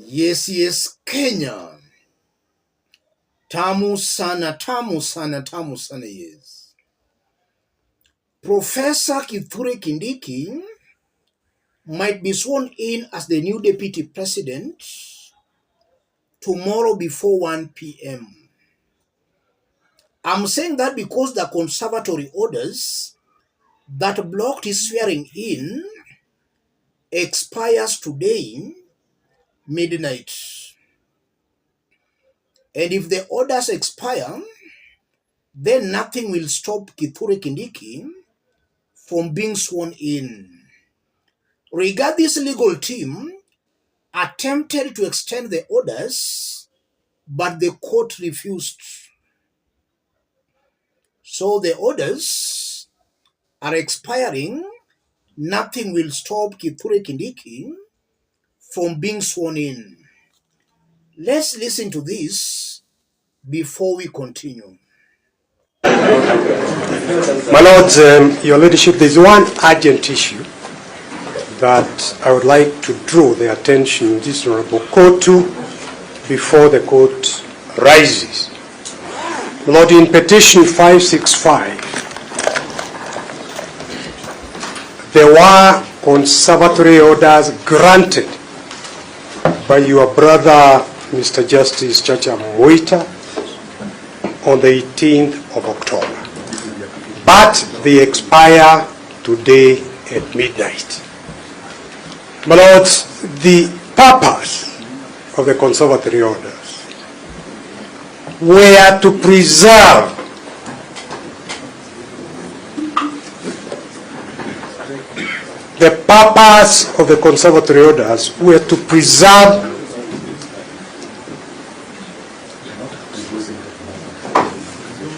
Yes, Kenya. Tamu sana, yes. Professor Kithure Kindiki might be sworn in as the new deputy president tomorrow before 1 p.m. I'm saying that because the conservatory orders that blocked his swearing in expires today, midnight. And if the orders expire, then nothing will stop Kithure Kindiki from being sworn in. This legal team attempted to extend the orders, but the court refused. So the orders are expiring. Nothing will stop Kithure Kindiki from being sworn in. Let's listen to this before we continue. My Lords, Your Ladyship, there's one urgent issue that I would like to draw the attention of this Honorable Court to before the court rises. Lord, in petition 565, there were conservatory orders granted by your brother, Mr. Justice Chacha Mwita, on the 18th of October. But they expire today at midnight. My Lords, the purpose of the conservatory orders were to preserve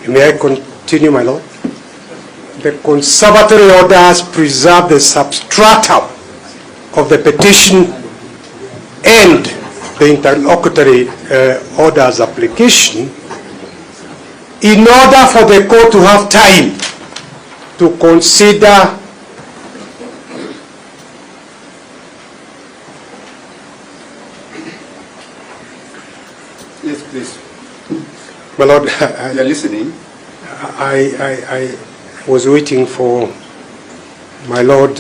May I continue, my Lord? The conservatory orders preserve the substratum of the petition and the interlocutory orders application in order for the court to have time to consider Yes, please. My Lord, you're listening. I was waiting for my Lord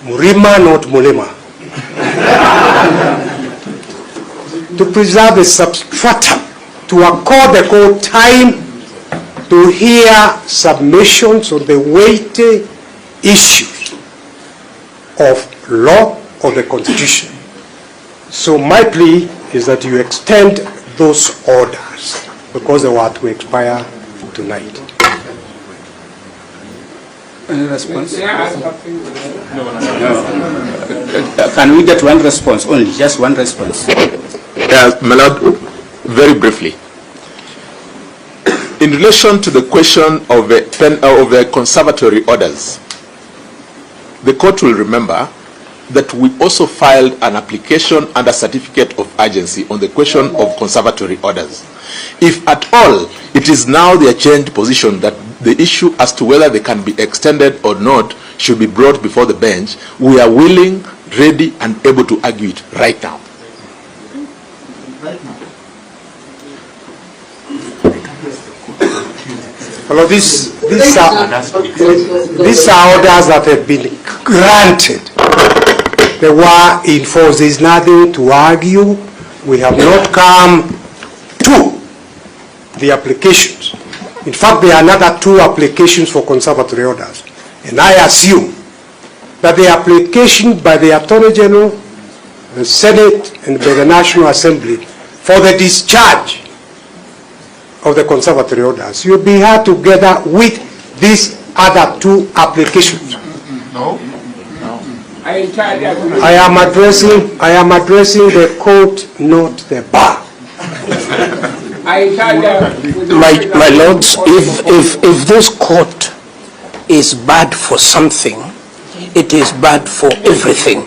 Murima, not Mulema, to preserve the substratum, to accord the court time to hear submissions on the weighty issues of law of the Constitution. So my plea is that you extend those orders because they were to expire tonight. Any response? No. Can we get one response only? Just one response. My Lord, very briefly. In relation to the question of the conservatory orders, the court will remember that we also filed an application and a certificate of urgency on the question of conservatory orders. If at all it is now their changed position that the issue as to whether they can be extended or not should be brought before the bench, we are willing, ready, and able to argue it right now. Well, these are orders that have been granted. They were in force. There is nothing to argue. We have not come to the applications. In fact, there are another 2 applications for conservatory orders. And I assume that the application by the Attorney General, the Senate, and by the National Assembly for the discharge of the conservatory orders will be heard together with these other 2 applications. No. I am addressing the court, not the bar. My lords, if this court is bad for something, it is bad for everything.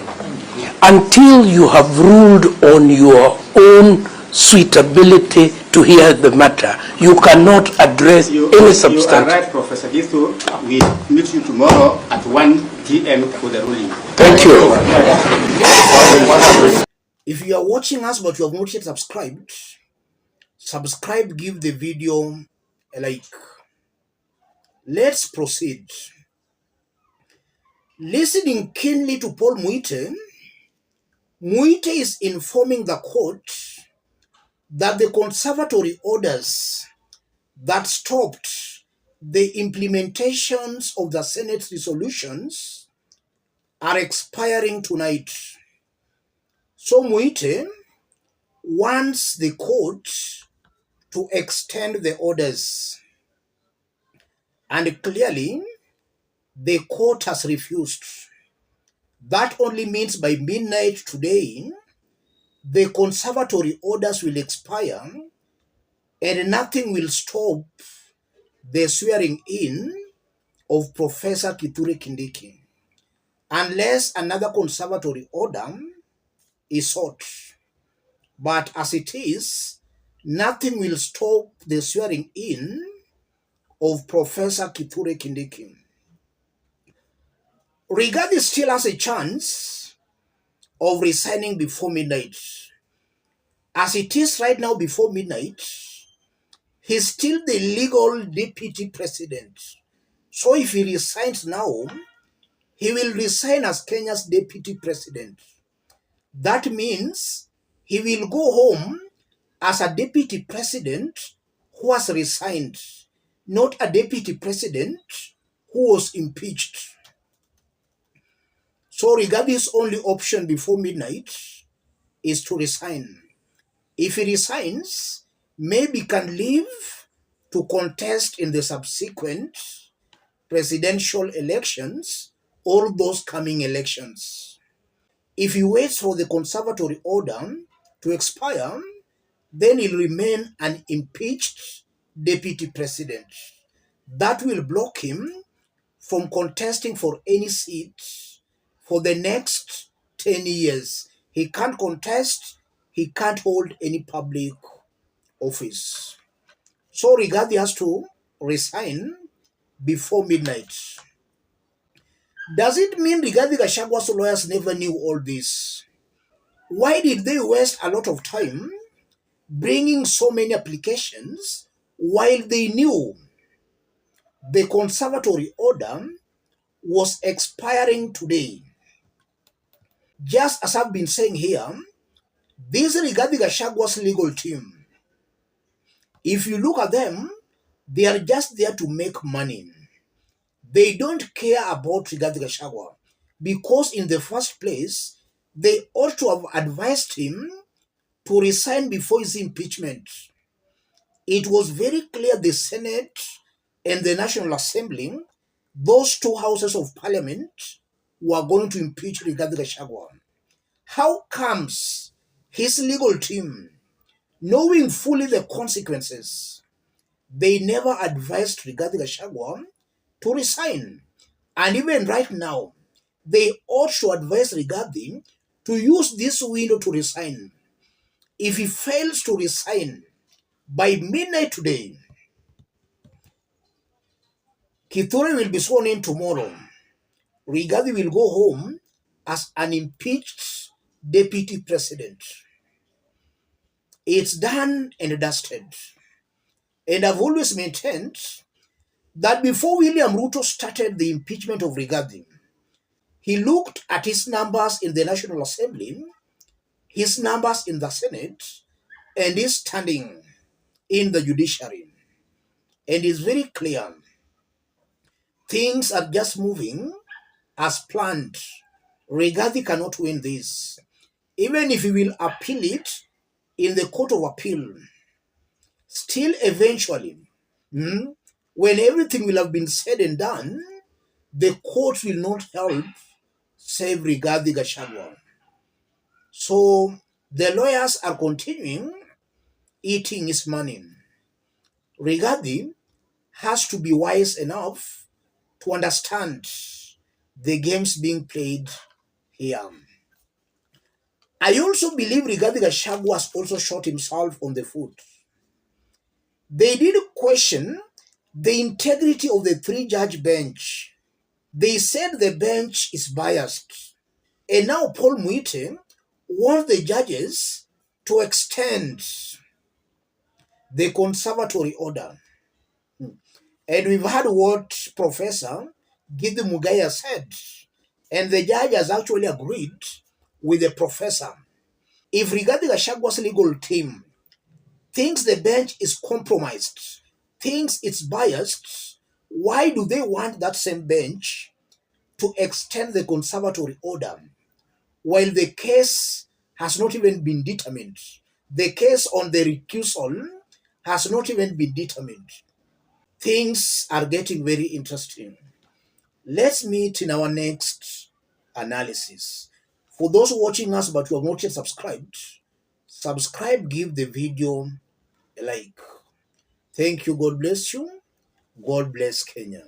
Until you have ruled on your own suitability to hear the matter, you cannot address any substance. You are right, Professor Githu. We meet you tomorrow at 1 p.m. for the ruling. Thank you. If you are watching us but you have not yet subscribed, subscribe, give the video a like. Let's proceed. Listening keenly to Paul Muite, Muite is informing the court that the conservatory orders that stopped the implementations of the Senate resolutions are expiring tonight. So Muite wants the court to extend the orders, and clearly the court has refused. That only means by midnight today, the conservatory orders will expire and nothing will stop the swearing in of Professor Kithure Kindiki unless another conservatory order is sought. But as it is, nothing will stop the swearing in of Professor Kithure Kindiki. Rigathi still has a chance of resigning before midnight. As it is right now before midnight, he's still the legal deputy president. So if he resigns now, he will resign as Kenya's deputy president. That means he will go home as a deputy president who has resigned, not a deputy president who was impeached. So Rigath's only option before midnight is to resign. If he resigns, maybe can leave to contest in the subsequent presidential elections or those coming elections. If he waits for the conservatory order to expire, then he'll remain an impeached deputy president. That will block him from contesting for any seat for the next 10 years. He can't contest, he can't hold any public office. So Rigathi has to resign before midnight. Does it mean Rigathi Gachagwa's lawyers never knew all this? Why did they waste a lot of time bringing so many applications while they knew the conservatory order was expiring today? Just as I've been saying here, this Rigathi Gachagwa's legal team, if you look at them, they are just there to make money. They don't care about Rigathi Gachagua because in the first place, they ought to have advised him to resign before his impeachment. It was very clear the Senate and the National Assembly, those two houses of parliament, were going to impeach Rigathi Gachagua. How comes his legal team, knowing fully the consequences, they never advised Rigathi Gachagua to resign? And even right now, they ought to advise Rigathi to use this window to resign. If he fails to resign by midnight today, Kithure will be sworn in tomorrow. Rigathi will go home as an impeached deputy president. It's done and dusted. And I've always maintained that before William Ruto started the impeachment of Rigathi, he looked at his numbers in the National Assembly, his numbers in the Senate, and his standing in the judiciary. And it's very clear things are just moving as planned. Rigathi cannot win this. Even if he will appeal it in the Court of Appeal, still eventually, when everything will have been said and done, the court will not help save Rigathi Gachagua. So the lawyers are continuing eating his money. Rigathi has to be wise enough to understand the games being played here. I also believe Rigathi Gachagua has also shot himself on the foot. They did question the integrity of the three-judge bench. They said the bench is biased. And now Paul Muite wants the judges to extend the conservatory order. And we've heard what Professor Gidi Mugaya said, and the judge has actually agreed with the professor. If regarding Gachagwa's legal team thinks the bench is compromised, thinks it's biased, why do they want that same bench to extend the conservatory order while the case has not even been determined? The case on the recusal has not even been determined. Things are getting very interesting. Let's meet in our next analysis. For those watching us but who have not yet subscribed, subscribe, give the video a like. Thank you. God bless you. God bless Kenya.